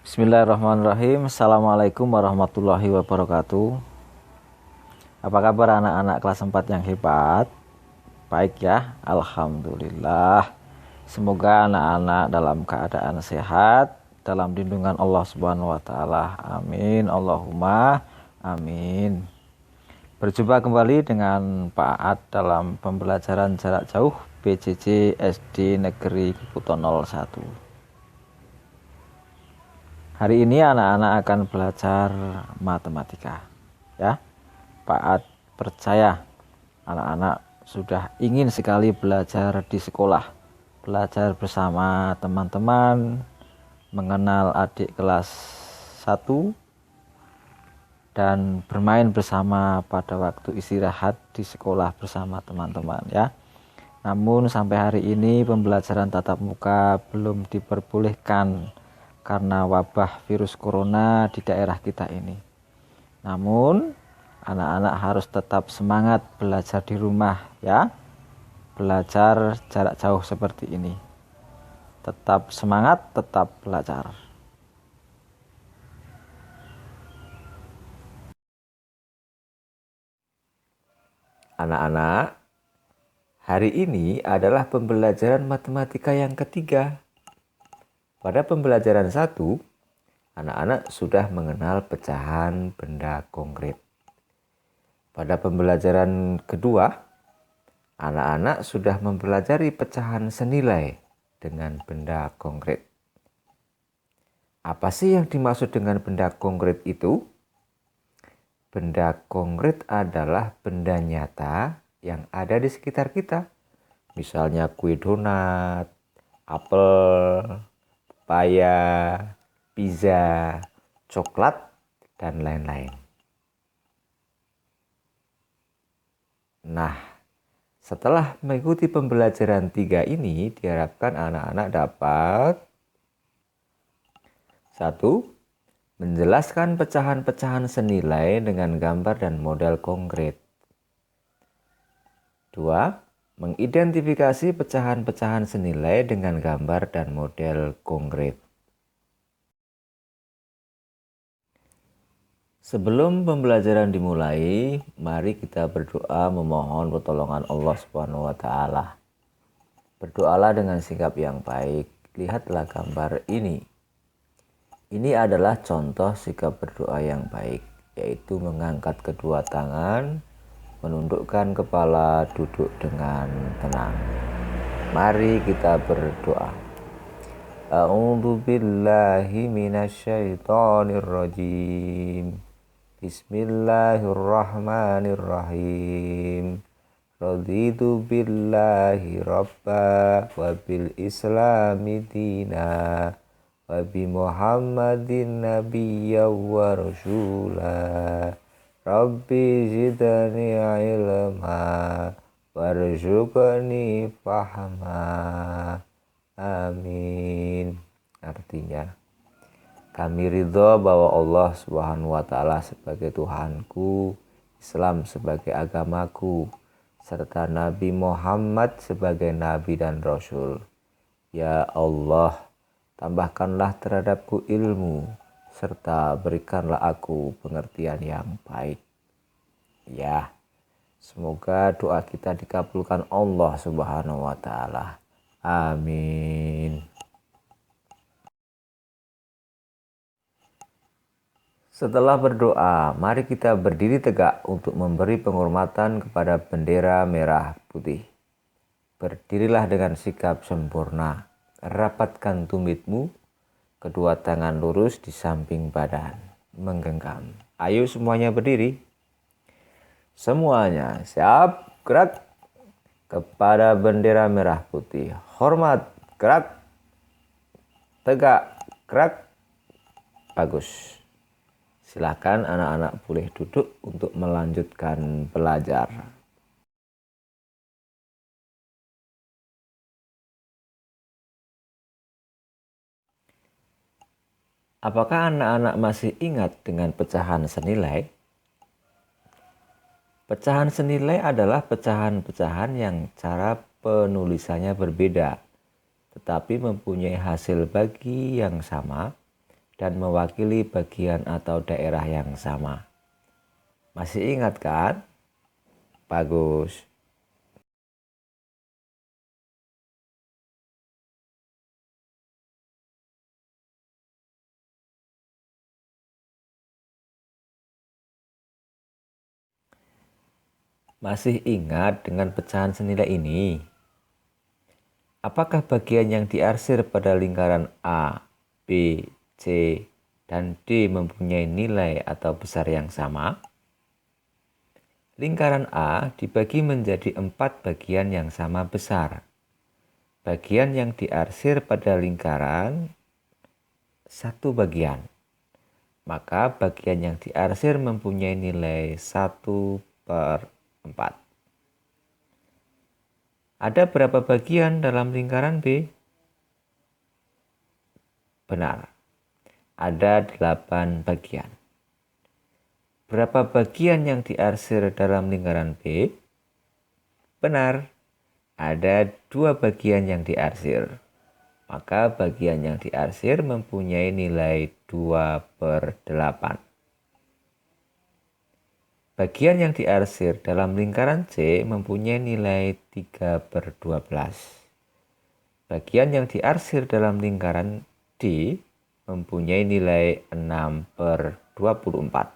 Bismillahirrahmanirrahim. Assalamualaikum warahmatullahi wabarakatuh. Apa kabar anak-anak kelas 4 yang hebat? Baik ya, alhamdulillah. Semoga anak-anak dalam keadaan sehat, dalam lindungan Allah Subhanahu wa taala. Amin. Allahumma amin. Berjumpa kembali dengan Pak Aat dalam pembelajaran jarak jauh PJJ SD Negeri Kuto 01. Hari ini anak-anak akan belajar matematika, ya. Pak Aat percaya anak-anak sudah ingin sekali belajar di sekolah, belajar bersama teman-teman, mengenal adik kelas 1, dan bermain bersama pada waktu istirahat di sekolah bersama teman-teman, ya. Namun sampai hari ini pembelajaran tatap muka belum diperbolehkan karena wabah virus corona di daerah kita ini. Namun anak-anak harus tetap semangat belajar di rumah, ya. Belajar jarak jauh seperti ini. Tetap semangat, tetap belajar. Anak-anak, hari ini adalah pembelajaran matematika yang ketiga. Pada pembelajaran 1, anak-anak sudah mengenal pecahan benda konkret. Pada pembelajaran kedua, anak-anak sudah mempelajari pecahan senilai dengan benda konkret. Apa sih yang dimaksud dengan benda konkret itu? Benda konkret adalah benda nyata yang ada di sekitar kita. Misalnya kue donat, apel, pepaya, pizza, coklat, dan lain-lain. Nah, setelah mengikuti pembelajaran 3 ini, diharapkan anak-anak dapat 1. Menjelaskan pecahan-pecahan senilai dengan gambar dan model konkret. 2. Mengidentifikasi pecahan-pecahan senilai dengan gambar dan model konkret. Sebelum pembelajaran dimulai, mari kita berdoa memohon pertolongan Allah Subhanahu wa taala. Berdoalah dengan sikap yang baik. Lihatlah gambar ini. Ini adalah contoh sikap berdoa yang baik, yaitu mengangkat kedua tangan, menundukkan kepala, duduk dengan tenang. Mari kita berdoa. A'udzu billahi minasyaitonir rajim. Bismillahirrahmanirrahim. Raditu billahi rabba wa bil islami dina wa bi Muhammadin nabiyya wa rasula. Rabbi zidni ilma warzuqni fahma. Amin. Artinya, kami ridho bahwa Allah Subhanahu wa taala sebagai Tuhanku, Islam sebagai agamaku, serta Nabi Muhammad sebagai nabi dan rasul. Ya Allah, tambahkanlah terhadapku ilmu, serta berikanlah aku pengertian yang baik. Ya, semoga doa kita dikabulkan Allah Subhanahu wa taala. Amin. Setelah berdoa, mari kita berdiri tegak untuk memberi penghormatan kepada bendera merah putih. Berdirilah dengan sikap sempurna. Rapatkan tumitmu, kedua tangan lurus di samping badan, menggenggam. Ayo semuanya berdiri. Semuanya siap, gerak kepada bendera merah putih. Hormat, gerak, tegak, gerak. Bagus. Silakan anak-anak boleh duduk untuk melanjutkan belajar. Apakah anak-anak masih ingat dengan pecahan senilai? Pecahan senilai adalah pecahan-pecahan yang cara penulisannya berbeda, tetapi mempunyai hasil bagi yang sama, dan mewakili bagian atau daerah yang sama. Masih ingat kan? Bagus. Masih ingat dengan pecahan senilai ini? Apakah bagian yang diarsir pada lingkaran A, B, C, dan D mempunyai nilai atau besar yang sama? Lingkaran A dibagi menjadi 4 bagian yang sama besar. Bagian yang diarsir pada lingkaran 1 bagian. Maka bagian yang diarsir mempunyai nilai 1/4. Ada berapa bagian dalam lingkaran B? Benar, ada 8 bagian. Berapa bagian yang diarsir dalam lingkaran B? Benar, ada 2 bagian yang diarsir. Maka bagian yang diarsir mempunyai nilai 2/8. Bagian yang diarsir dalam lingkaran C mempunyai nilai 3/12. Bagian yang diarsir dalam lingkaran D mempunyai nilai 6/24.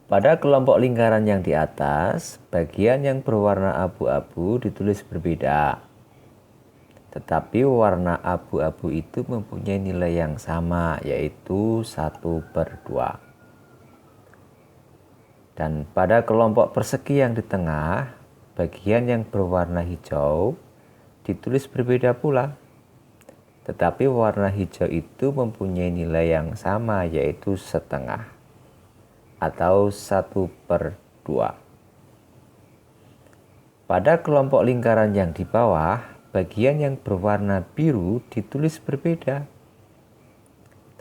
Pada kelompok lingkaran yang di atas, bagian yang berwarna abu-abu ditulis berbeda. Tetapi warna abu-abu itu mempunyai nilai yang sama, yaitu 1/2. Dan pada kelompok persegi yang di tengah, bagian yang berwarna hijau ditulis berbeda pula. Tetapi warna hijau itu mempunyai nilai yang sama, yaitu setengah atau 1/2. Pada kelompok lingkaran yang di bawah, bagian yang berwarna biru ditulis berbeda.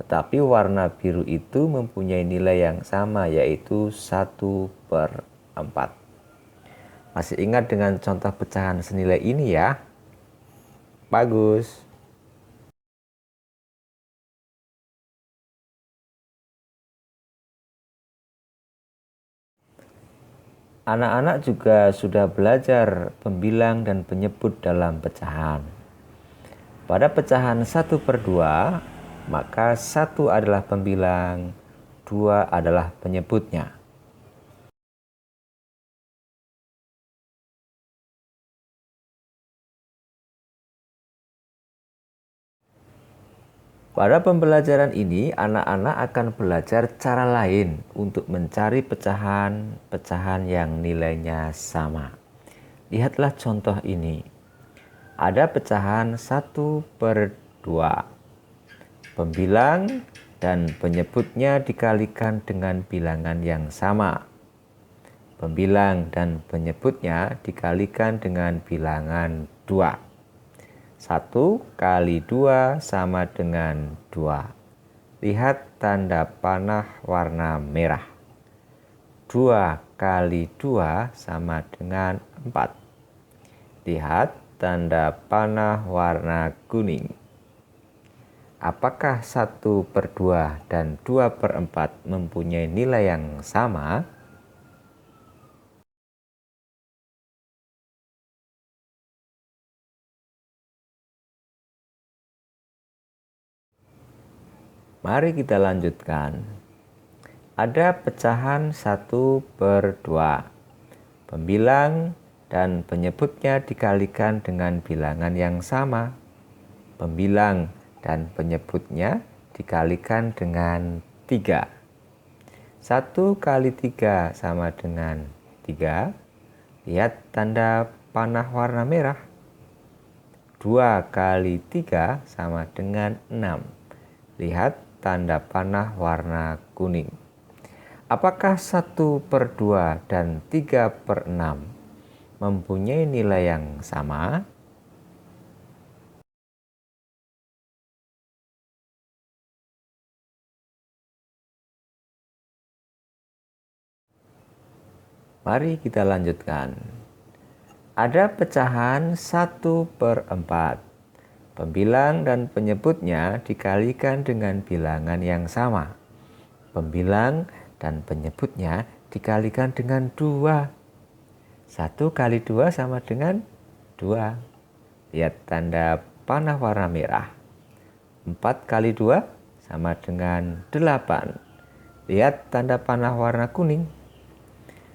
Tetapi warna biru itu mempunyai nilai yang sama, yaitu 1/4. Masih ingat dengan contoh pecahan senilai ini ya? Bagus. Anak-anak juga sudah belajar pembilang dan penyebut dalam pecahan. Pada pecahan 1/2, maka 1 adalah pembilang, 2 adalah penyebutnya. Pada pembelajaran ini, anak-anak akan belajar cara lain untuk mencari pecahan-pecahan yang nilainya sama. Lihatlah contoh ini. Ada pecahan 1/2. Pembilang dan penyebutnya dikalikan dengan bilangan yang sama. Pembilang dan penyebutnya dikalikan dengan bilangan 2. 1 kali 2 sama dengan 2. Lihat tanda panah warna merah. 2 kali 2 sama dengan 4. Lihat tanda panah warna kuning. Apakah 1/2 dan 2/4 mempunyai nilai yang sama? Mari kita lanjutkan. Ada pecahan 1/2. Pembilang dan penyebutnya dikalikan dengan bilangan yang sama. Pembilang dan penyebutnya dikalikan dengan 3. 1 kali 3 sama dengan 3. Lihat tanda panah warna merah. 2 kali 3 sama dengan 6. Lihat tanda panah warna kuning. Apakah 1/2 dan 3/6 mempunyai nilai yang sama? Mari kita lanjutkan. Ada pecahan 1/4. Pembilang dan penyebutnya dikalikan dengan bilangan yang sama. Pembilang dan penyebutnya dikalikan dengan 2. 1 kali 2 sama dengan 2. Lihat tanda panah warna merah. 4 kali 2 sama dengan 8. Lihat tanda panah warna kuning.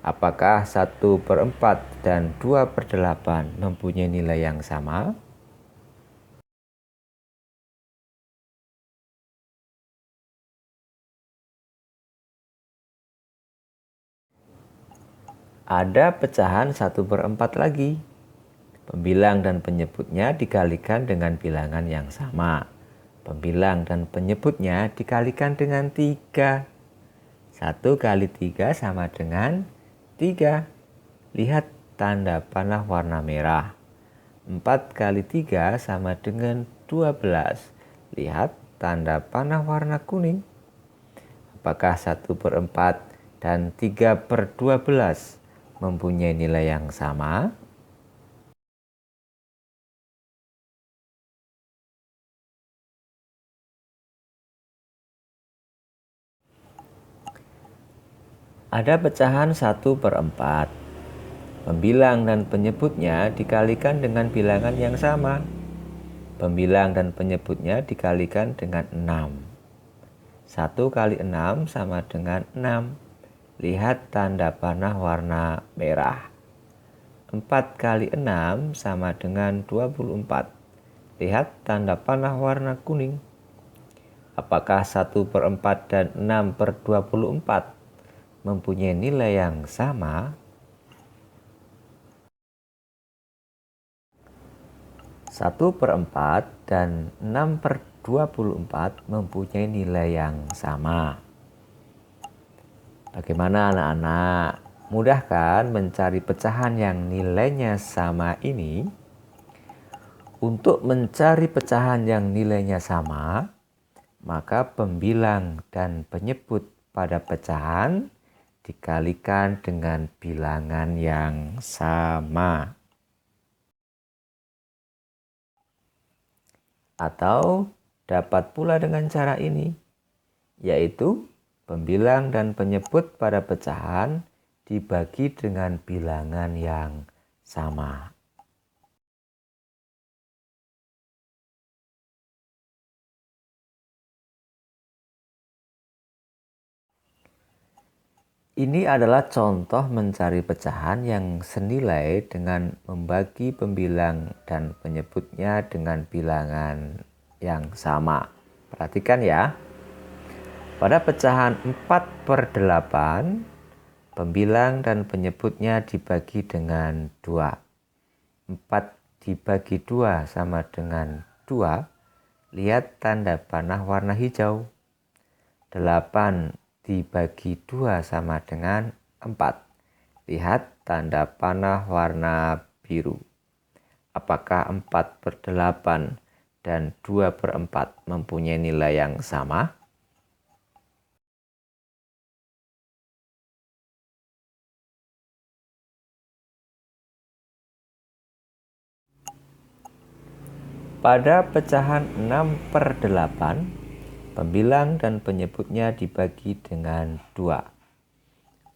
Apakah 1/4 dan 2/8 mempunyai nilai yang sama? Ada pecahan 1/4 lagi. Pembilang dan penyebutnya dikalikan dengan bilangan yang sama. Pembilang dan penyebutnya dikalikan dengan 3. 1 kali 3 sama dengan 3. Lihat tanda panah warna merah. 4 kali 3 sama dengan 12. Lihat tanda panah warna kuning. Apakah 1/4 dan 3/12 mempunyai nilai yang sama? Ada pecahan 1/4. Pembilang dan penyebutnya dikalikan dengan bilangan yang sama. Pembilang dan penyebutnya dikalikan dengan 6. 1 kali 6 sama dengan 6. Lihat tanda panah warna merah. 4 kali 6 sama dengan 24. Lihat tanda panah warna kuning. Apakah 1/4 dan 6/24 mempunyai nilai yang sama? 1/4 dan 6/24 mempunyai nilai yang sama. Bagaimana anak-anak? Mudah kan mencari pecahan yang nilainya sama ini? Untuk mencari pecahan yang nilainya sama, maka pembilang dan penyebut pada pecahan dikalikan dengan bilangan yang sama. Atau dapat pula dengan cara ini, yaitu pembilang dan penyebut pada pecahan dibagi dengan bilangan yang sama. Ini adalah contoh mencari pecahan yang senilai dengan membagi pembilang dan penyebutnya dengan bilangan yang sama. Perhatikan ya. Pada pecahan 4/8, pembilang dan penyebutnya dibagi dengan 2. 4 dibagi 2 sama dengan 2. Lihat tanda panah warna hijau. 8 dibagi 2 sama dengan 4. Lihat tanda panah warna biru. Apakah 4/8 dan 2/4 mempunyai nilai yang sama? Pada pecahan 6/8, pembilang dan penyebutnya dibagi dengan 2.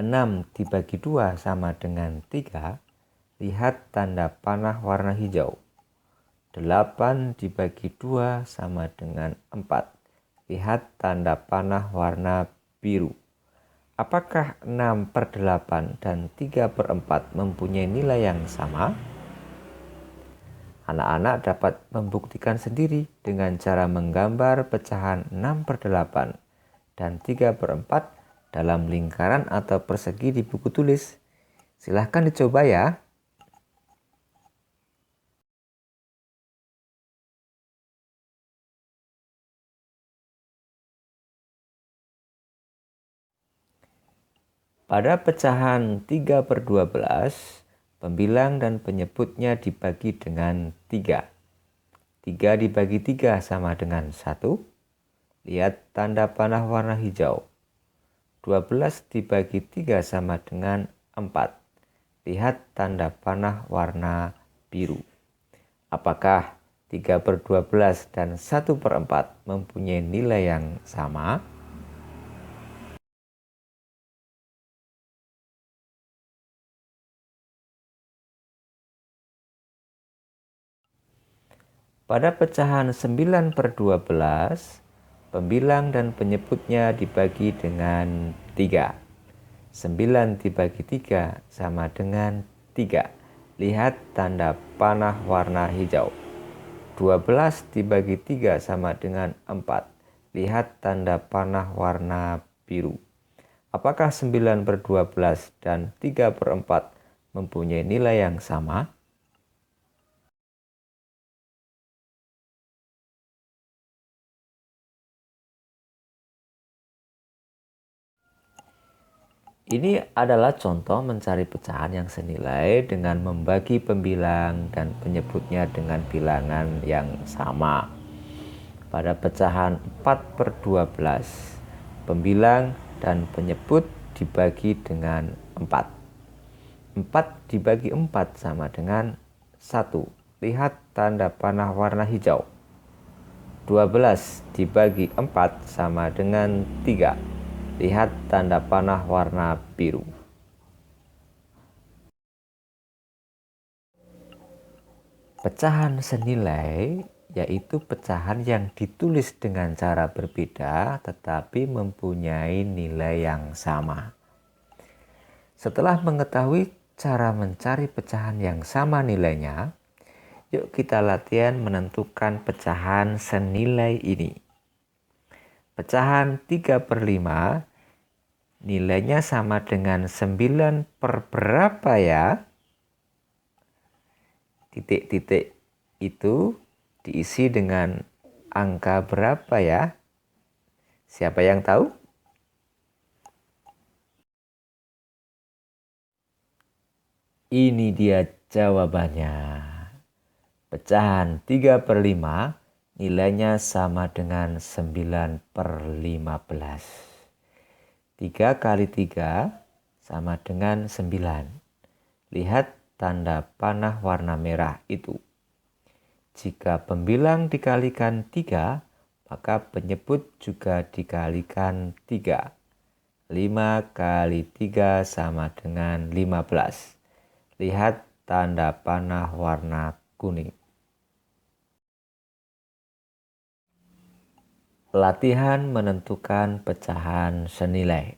6 dibagi 2 sama dengan 3. Lihat tanda panah warna hijau. 8 dibagi 2 sama dengan 4. Lihat tanda panah warna biru. Apakah 6/8 dan 3/4 mempunyai nilai yang sama? Anak-anak dapat membuktikan sendiri dengan cara menggambar pecahan 6/8 dan 3/4 dalam lingkaran atau persegi di buku tulis. Silahkan dicoba ya. Pada pecahan 3/12, Pembilang dan penyebutnya dibagi dengan 3. 3 dibagi 3 sama dengan 1. Lihat tanda panah warna hijau. 12 dibagi 3 sama dengan 4. Lihat tanda panah warna biru. Apakah 3/12 dan 1/4 mempunyai nilai yang sama? Pada pecahan 9/12, pembilang dan penyebutnya dibagi dengan 3. 9 dibagi 3 sama dengan 3. Lihat tanda panah warna hijau. 12 dibagi 3 sama dengan 4. Lihat tanda panah warna biru. Apakah 9/12 dan 3/4 mempunyai nilai yang sama? Ini adalah contoh mencari pecahan yang senilai dengan membagi pembilang dan penyebutnya dengan bilangan yang sama. Pada pecahan 4/12, pembilang dan penyebut dibagi dengan 4. 4 dibagi 4 sama dengan 1. Lihat tanda panah warna hijau. 12 dibagi 4 sama dengan 3. Lihat tanda panah warna biru. Pecahan senilai yaitu pecahan yang ditulis dengan cara berbeda tetapi mempunyai nilai yang sama. Setelah mengetahui cara mencari pecahan yang sama nilainya, yuk kita latihan menentukan pecahan senilai ini. Pecahan 3/5 nilainya sama dengan 9 per berapa ya? Titik-titik itu diisi dengan angka berapa ya? Siapa yang tahu? Ini dia jawabannya. Pecahan 3/5 nilainya sama dengan 9/15. 3 kali 3 sama dengan 9. Lihat tanda panah warna merah itu. Jika pembilang dikalikan 3, maka penyebut juga dikalikan 3. 5 kali 3 sama dengan 15. Lihat tanda panah warna kuning. Latihan menentukan pecahan senilai.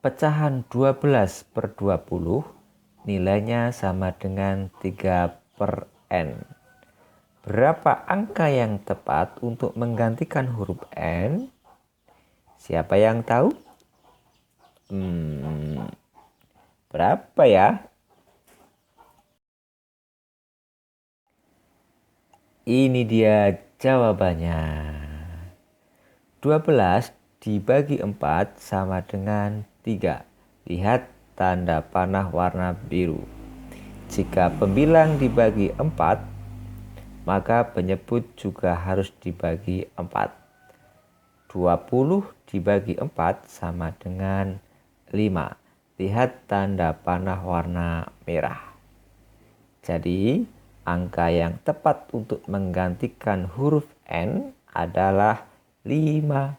Pecahan 12/20 nilainya sama dengan 3/n. Berapa angka yang tepat untuk menggantikan huruf N? Siapa yang tahu? Berapa ya? Ini dia jawabannya. 12 dibagi 4 sama dengan 3. Lihat tanda panah warna biru. Jika pembilang dibagi 4, maka penyebut juga harus dibagi 4. 20 dibagi 4 sama dengan 5. Lihat tanda panah warna merah. Jadi, angka yang tepat untuk menggantikan huruf N adalah 5.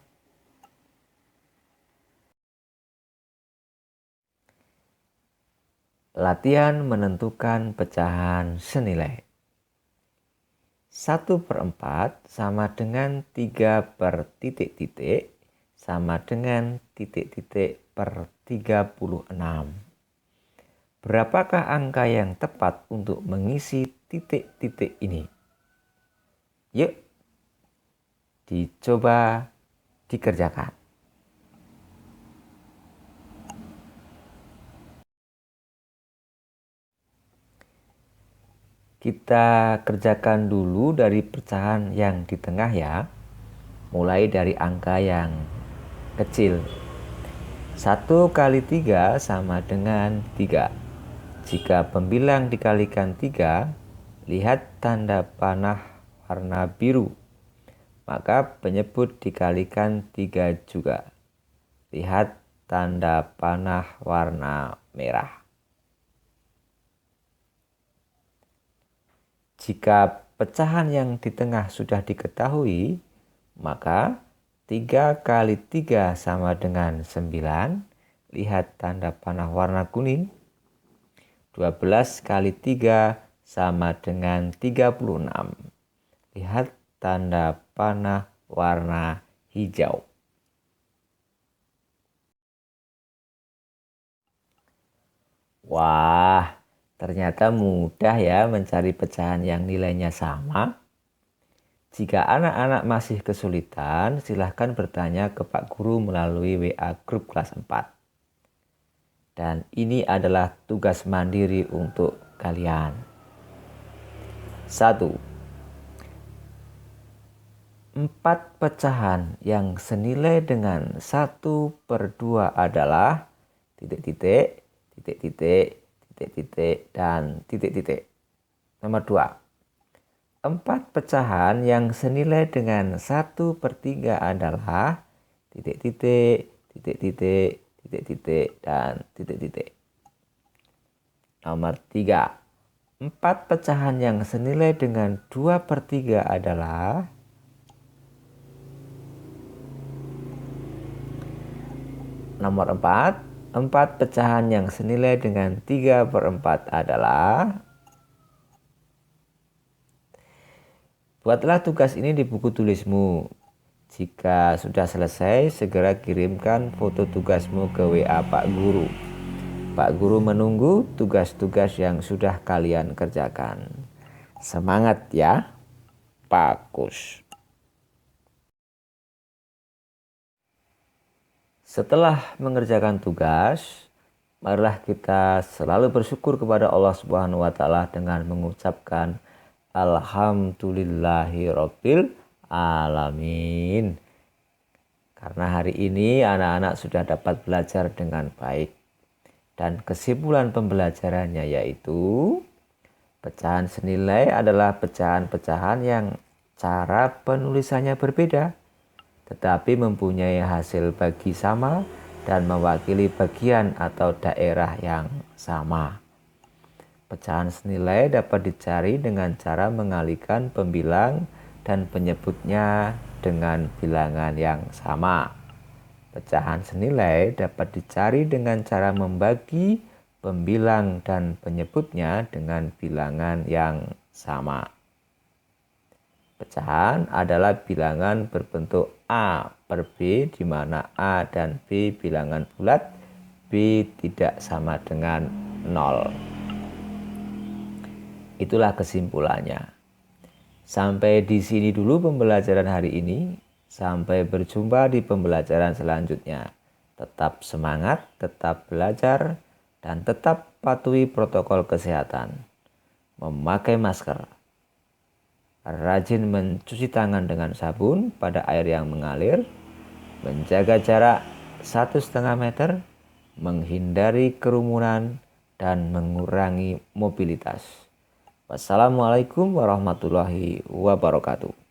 Latihan menentukan pecahan senilai. 1/4 sama dengan 3 per titik-titik sama dengan titik-titik per 36. Berapakah angka yang tepat untuk mengisi titik-titik ini? Yuk, dicoba dikerjakan. Kita kerjakan dulu dari pecahan yang di tengah ya. Mulai dari angka yang kecil. 1 kali 3 sama dengan 3. Jika pembilang dikalikan 3, lihat tanda panah warna biru. Maka penyebut dikalikan 3 juga. Lihat tanda panah warna merah. Jika pecahan yang di tengah sudah diketahui, maka 3 kali 3 sama dengan 9. Lihat tanda panah warna kuning. 12 kali 3 sama dengan 36. Lihat tanda panah warna hijau. Wah, ternyata mudah ya mencari pecahan yang nilainya sama. Jika anak-anak masih kesulitan, silahkan bertanya ke Pak Guru melalui WA grup kelas 4. Dan ini adalah tugas mandiri untuk kalian. 1. 4 pecahan yang senilai dengan 1/2 adalah titik-titik, titik-titik, titik-titik, dan titik-titik. Nomor 2. 4 pecahan yang senilai dengan 1/3 adalah titik-titik, titik-titik, titik-titik, dan titik-titik. Nomor 3. 4 pecahan yang senilai dengan 2/3 adalah nomor 4. 4 pecahan yang senilai dengan 3/4 adalah. Buatlah tugas ini di buku tulismu. Jika sudah selesai, segera kirimkan foto tugasmu ke WA Pak Guru. Pak Guru menunggu tugas-tugas yang sudah kalian kerjakan. Semangat ya, Pak Kus. Setelah mengerjakan tugas, marilah kita selalu bersyukur kepada Allah Subhanahu wa Ta'ala dengan mengucapkan Alhamdulillahirabbil alamin. Karena hari ini anak-anak sudah dapat belajar dengan baik. Dan kesimpulan pembelajarannya yaitu pecahan senilai adalah pecahan-pecahan yang cara penulisannya berbeda, tetapi mempunyai hasil bagi sama dan mewakili bagian atau daerah yang sama. Pecahan senilai dapat dicari dengan cara mengalihkan pembilang dan penyebutnya dengan bilangan yang sama. Pecahan senilai dapat dicari dengan cara membagi pembilang dan penyebutnya dengan bilangan yang sama. Pecahan adalah bilangan berbentuk A per B, di mana A dan B bilangan bulat, B tidak sama dengan 0. Itulah kesimpulannya. Sampai di sini dulu pembelajaran hari ini. Sampai berjumpa di pembelajaran selanjutnya. Tetap semangat, tetap belajar, dan tetap patuhi protokol kesehatan. Memakai masker. Rajin mencuci tangan dengan sabun pada air yang mengalir. Menjaga jarak 1,5 meter. Menghindari kerumunan dan mengurangi mobilitas. Wassalamualaikum warahmatullahi wabarakatuh.